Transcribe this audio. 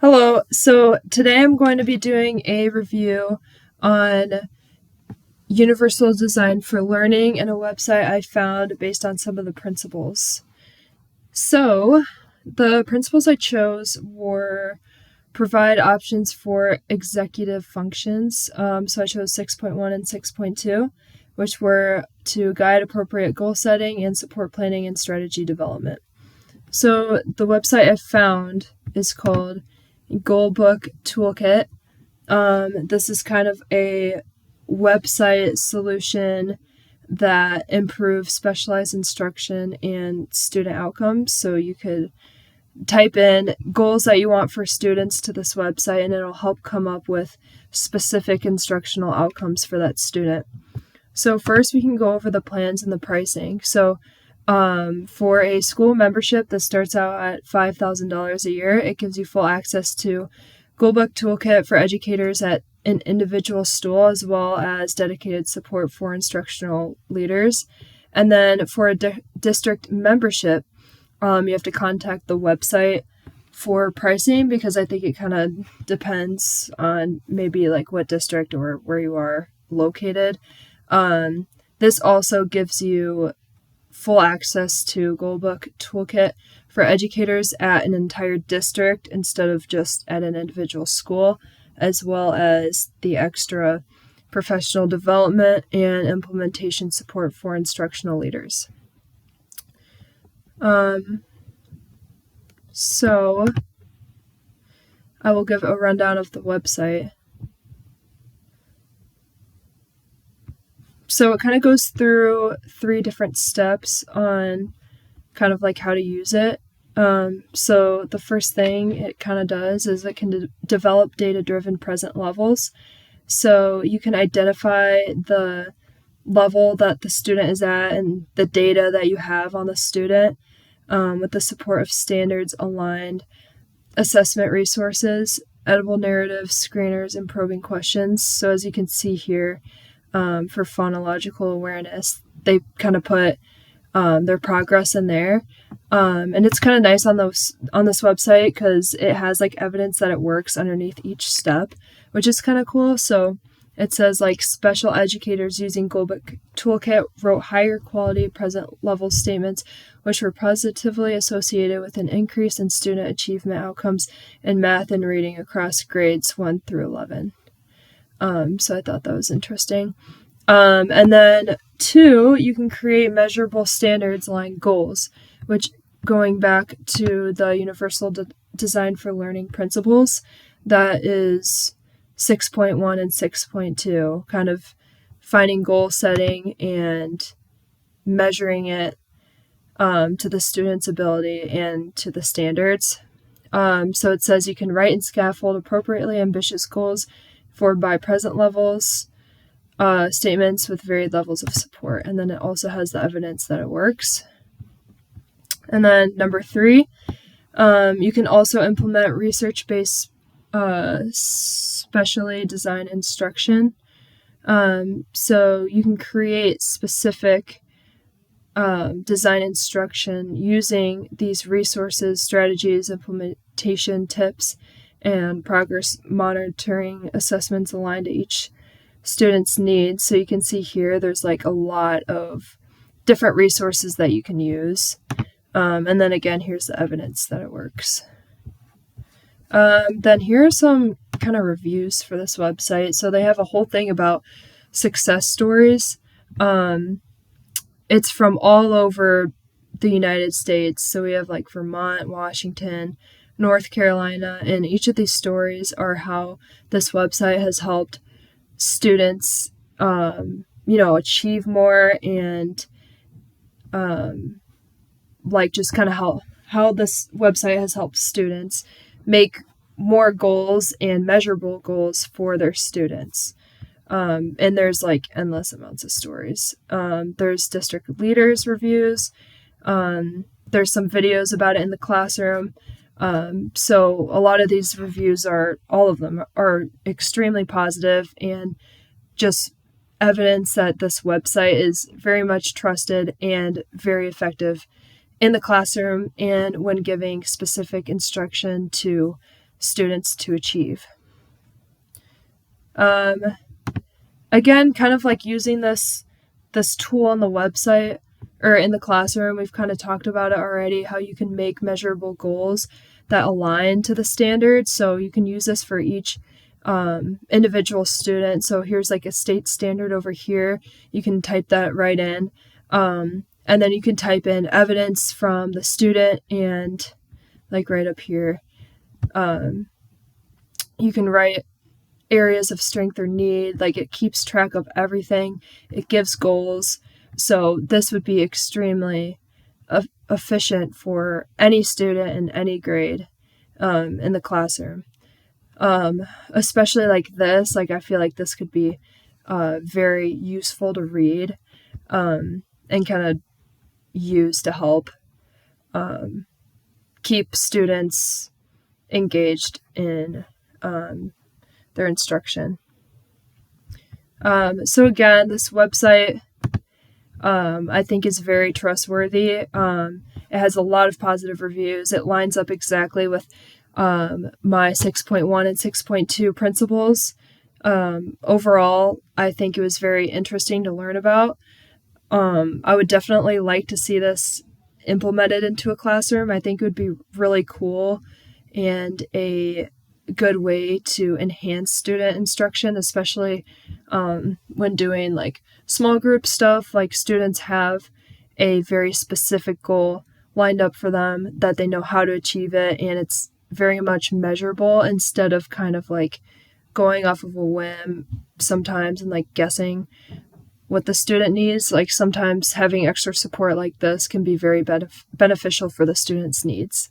Hello, so today I'm going to be doing a review on universal design for learning and a website I found based on some of the principles. So the principles I chose were provide options for executive functions. So I chose 6.1 and 6.2, which were to guide appropriate goal setting and support planning and strategy development. So the website I found is called Goalbook Toolkit. This is kind of a website solution that improves specialized instruction and student outcomes. So you could type in goals that you want for students to this website, and it'll help come up with specific instructional outcomes for that student. So first we can go over the plans and the pricing. So for a school membership that starts out at $5,000 a year, it gives you full access to Goalbook Toolkit for educators at an individual stool, as well as dedicated support for instructional leaders. And then for a district membership, you have to contact the website for pricing, because I think it kind of depends on maybe like what district or where you are located. This also gives you full access to Goalbook Toolkit for educators at an entire district instead of just at an individual school, as well as the extra professional development and implementation support for instructional leaders. So I will give a rundown of the website. So it kind of goes through 3 different steps on kind of like how to use it. So the first thing it kind of does is it can develop data-driven present levels. So you can identify the level that the student is at and the data that you have on the student with the support of standards-aligned assessment resources, editable narratives, screeners, and probing questions. So as you can see here, for phonological awareness, they kind of put their progress in there. And it's kind of nice on this website because it has like evidence that it works underneath each step, which is kind of cool. So it says like special educators using Goalbook Toolkit wrote higher quality present level statements which were positively associated with an increase in student achievement outcomes in math and reading across grades 1 through 11. So I thought that was interesting. And then 2, you can create measurable standards aligned goals, which, going back to the universal design for learning principles, that is 6.1 and 6.2, kind of finding goal setting and measuring it to the student's ability and to the standards. So it says you can write and scaffold appropriately ambitious goals forward by present levels, statements with varied levels of support. And then it also has the evidence that it works. And then number 3, you can also implement research-based specially designed instruction. So you can create specific design instruction using these resources, strategies, implementation tips, and progress monitoring assessments aligned to each student's needs. So you can see here there's like a lot of different resources that you can use. And then again, here's the evidence that it works. Then here are some kind of reviews for this website. So they have a whole thing about success stories. It's from all over the United States. So we have like Vermont, Washington, North Carolina, and each of these stories are how this website has helped students, achieve more, and like just kind of how this website has helped students make more goals and measurable goals for their students. And there's like endless amounts of stories. There's district leaders reviews. There's some videos about it in the classroom. So a lot of these reviews all of them are extremely positive and just evidence that this website is very much trusted and very effective in the classroom and when giving specific instruction to students to achieve. Again, kind of like using this tool on the website or in the classroom, we've kind of talked about it already, how you can make measurable goals that align to the standards. So you can use this for each individual student. So here's like a state standard over here. You can type that right in. And then you can type in evidence from the student, and like right up here, you can write areas of strength or need. Like, it keeps track of everything. It gives goals. So this would be extremely efficient for any student in any grade in the classroom. Especially like this, like I feel like this could be very useful to read and kind of use to help keep students engaged in their instruction. So again, this website I think is very trustworthy. It has a lot of positive reviews. It lines up exactly with my 6.1 and 6.2 principles. Overall, I think it was very interesting to learn about. I would definitely like to see this implemented into a classroom. I think it would be really cool and a good way to enhance student instruction, especially when doing like small group stuff. Like, students have a very specific goal lined up for them that they know how to achieve it, and it's very much measurable instead of kind of like going off of a whim sometimes and like guessing what the student needs. Like, sometimes having extra support like this can be very beneficial for the student's needs.